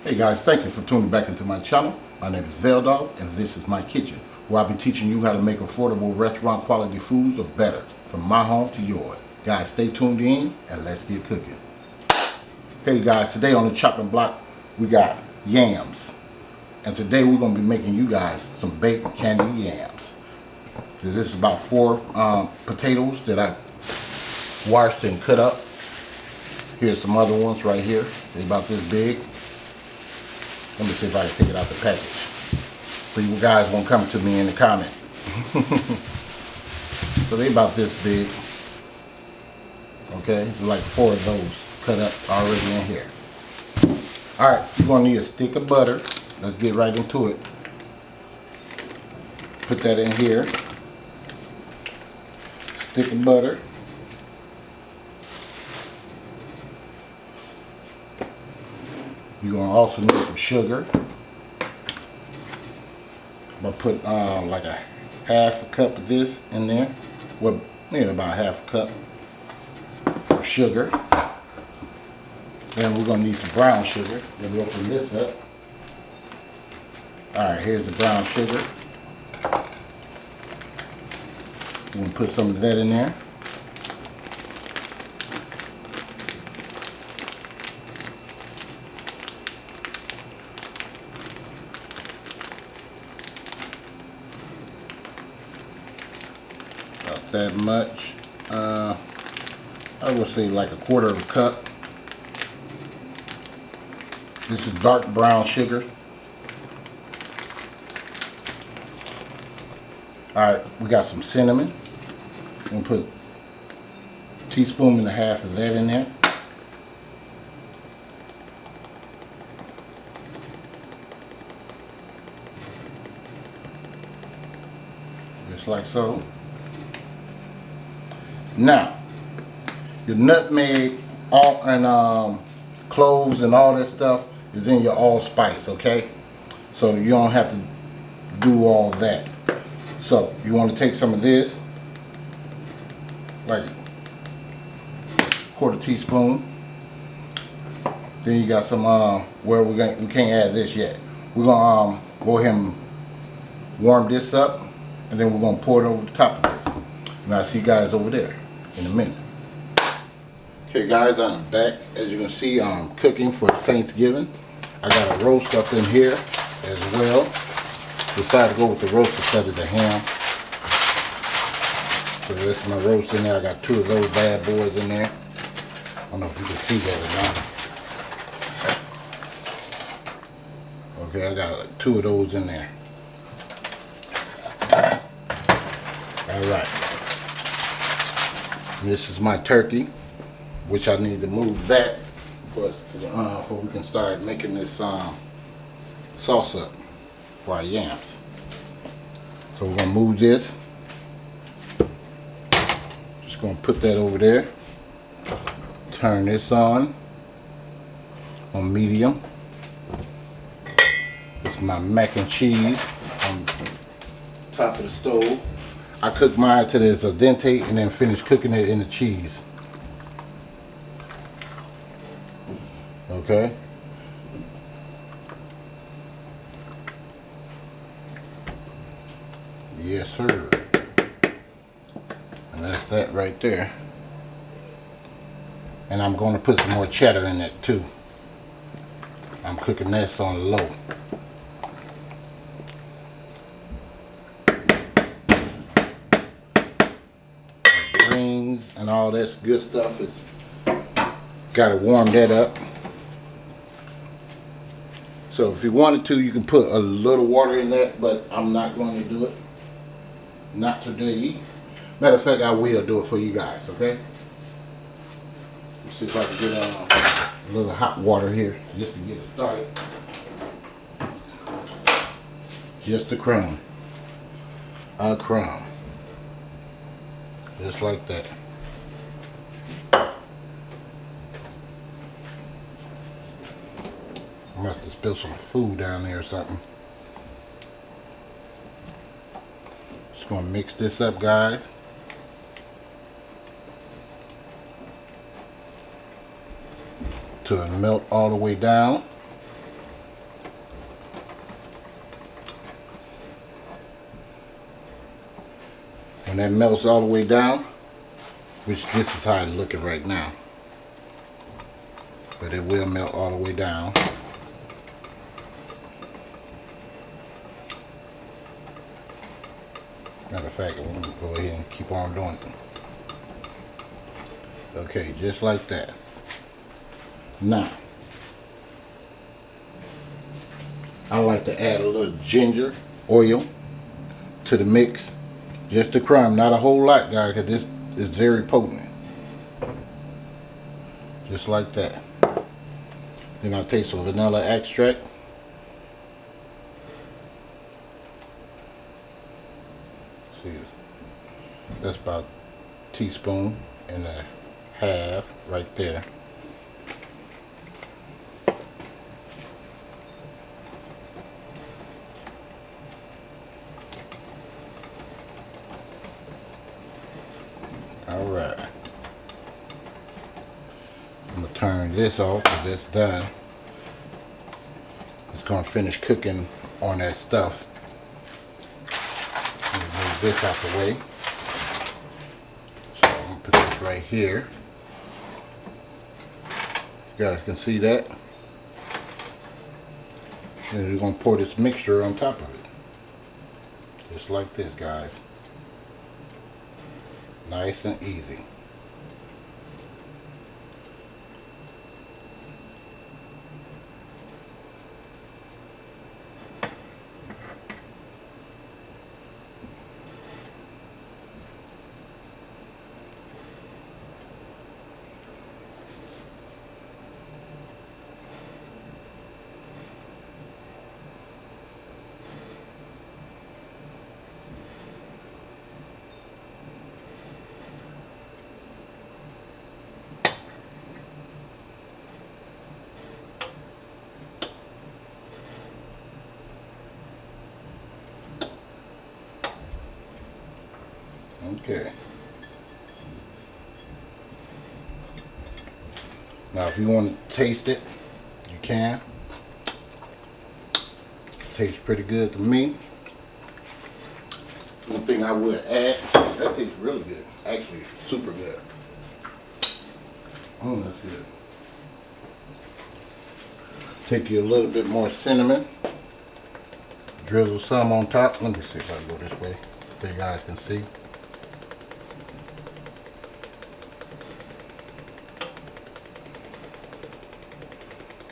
Hey guys, thank you for tuning back into my channel. My name is VELDOGGS and this is my kitchen, where I'll be teaching you how to make affordable restaurant quality foods or better, from my home to yours. Guys, stay tuned in and let's get cooking. Hey guys, today on the chopping block we got yams. And today we're going to be making you guys some baked candied yams. This is about 4 potatoes that I washed and cut up. Here's some other ones right here. They're about this big. Let me see if I can take it out the package. So you guys won't come to me in the comment. So they about this big. Okay, there's like 4 of those cut up already in here. Alright, you're going to need a stick of butter. Let's get right into it. Put that in here. Stick of butter. You're going to also need some sugar. I'm going to put like a half a cup of this in there. Well, maybe about half a cup of sugar. Then we're going to need some brown sugar. Then we'll open this up. Alright, here's the brown sugar. We're going to put some of that in there. About that much. I would say like a 1/4 of a cup. This is dark brown sugar. Alright, we got some cinnamon. I'm going to put a teaspoon and a half of that in there. Just like so. Now, your nutmeg and cloves and all that stuff is in your allspice, okay? So you don't have to do all that. So you want to take some of this, like a 1/4 teaspoon. Then you got some well, we can't add this yet. We're gonna go ahead and warm this up, and then we're gonna pour it over the top of this. And I'll see you guys over there in a minute. Okay guys, I'm back. As you can see, I'm cooking for Thanksgiving. I got a roast up in here as well. Decided to go with the roast instead of the ham. So that's my roast in there. I got 2 of those bad boys in there. I don't know if you can see that or not. Okay, I got 2 of those in there. Alright. This is my turkey, which I need to move that before we can start making this sauce up for our yams. So we're going to move this. Just going to put that over there. Turn this on medium. This is my mac and cheese on top of the stove. I cook mine till it's al dente and then finish cooking it in the cheese. Okay. Yes, sir. And that's that right there. And I'm going to put some more cheddar in it too. I'm cooking this on low. Greens and all that good stuff is got to warm that up. So if you wanted to, you can put a little water in that, but I'm not going to do it. Not today. Matter of fact, I will do it for you guys, okay? Let's see if I can get a little hot water here just to get it started. Just a crumb. A crumb. Just like that. I must have spilled some food down there or something. Just gonna mix this up, guys. To melt all the way down. When that melts all the way down, which this is how it's looking right now, but it will melt all the way down. Matter of fact, I'm going to go ahead and keep on doing it. Okay, just like that. Now, I like to add a little ginger oil to the mix. Just a crumb, not a whole lot, guys, because this is very potent. Just like that. Then I'll take some vanilla extract. See, that's about a teaspoon and a half right there. Alright. I'm going to turn this off because it's done. It's going to finish cooking on that stuff. Move this out the way. So I'm going to put this right here. You guys can see that. And we're going to pour this mixture on top of it. Just like this, guys. Nice and easy. Okay. Now if you want to taste it, you can. Tastes pretty good to me. One thing I would add, that tastes really good. Actually, super good. Oh, that's good. Take you a little bit more cinnamon. Drizzle some on top. Let me see if I can go this way so you guys can see.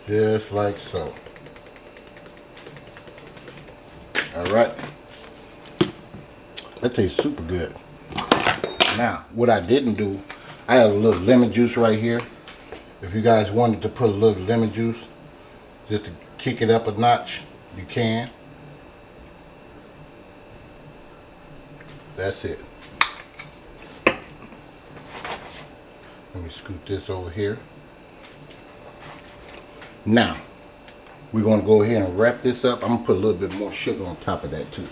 Just like so. Alright. That tastes super good. Now, what I didn't do, I have a little lemon juice right here. If you guys wanted to put a little lemon juice, just to kick it up a notch, you can. That's it. Let me scoot this over here. Now, we're going to go ahead and wrap this up. I'm going to put a little bit more sugar on top of that too.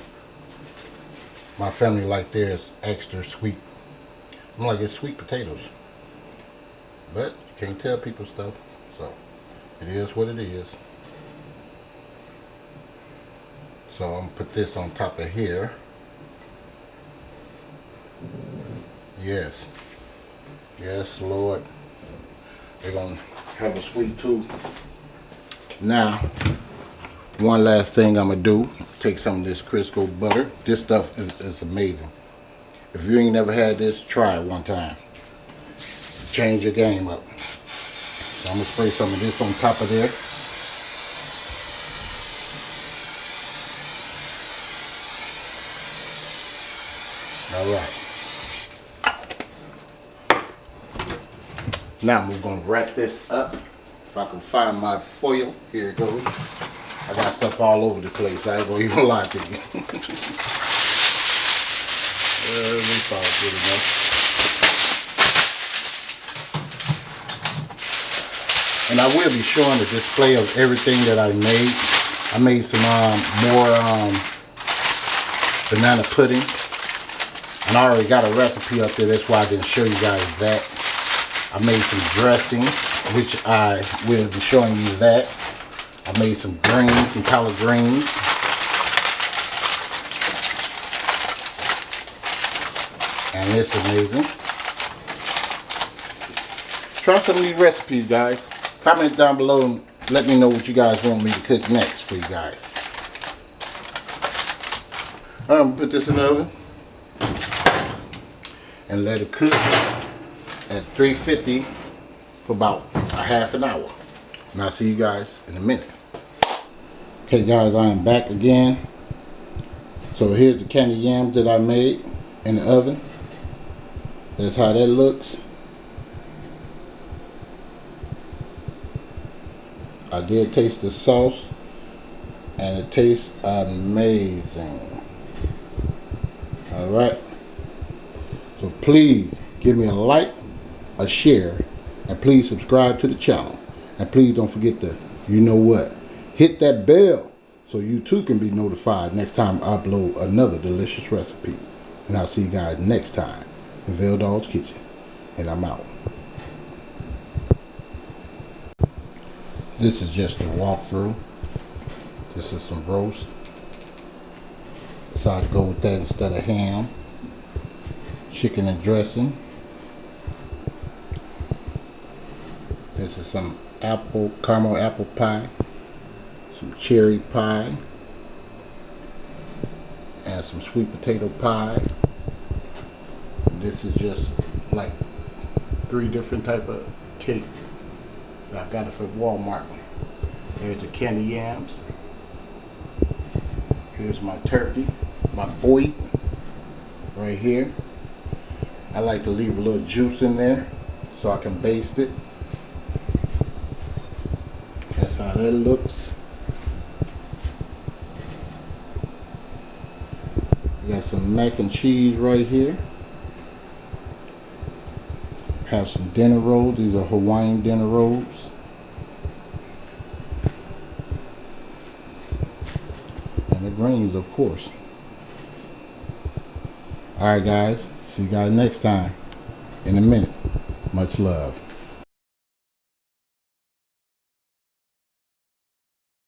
My family like theirs extra sweet. I'm like, it's sweet potatoes. But you can't tell people stuff. So, it is what it is. So, I'm going to put this on top of here. Yes. Yes, Lord. They're going to have a sweet tooth. Now, one last thing I'm going to do, take some of this Crisco butter. This stuff is amazing. If you ain't never had this, try it one time. Change your game up. So I'm going to spray some of this on top of there. Alright. Now we're going to wrap this up. If I can find my foil, here it goes. I got stuff all over the place. I ain't gonna even lie to you. It's all good enough. And I will be showing the display of everything that I made. I made some more banana pudding. And I already got a recipe up there. That's why I didn't show you guys that. I made some dressing, which I will be showing you that. I made some greens, some collard greens. And it's amazing. Try some of these recipes, guys. Comment down below and let me know what you guys want me to cook next for you guys. I'm going to put this in the oven and let it cook at 350 for about a half an hour. And I'll see you guys in a minute. Okay guys, I am back again. So here's the candied yams that I made in the oven. That's how that looks. I did taste the sauce and it tastes amazing. Alright. So please give me a like, a share, and please subscribe to the channel. And please don't forget to, you know what, hit that bell so you too can be notified next time I upload another delicious recipe. And I'll see you guys next time in VELDOGG's Kitchen. And I'm out. This is just a walkthrough. This is some roast. Decided to go with that instead of ham. Chicken and dressing. This is some caramel apple pie. Some cherry pie. And some sweet potato pie. And this is just like 3 different type of cake. I got it from Walmart. There's the candied yams. Here's my turkey, my boy, right here. I like to leave a little juice in there so I can baste it. That's how that looks. Got some mac and cheese right here. Have some dinner rolls. These are Hawaiian dinner rolls. And the greens, of course. Alright guys, see you guys next time in a minute. Much love.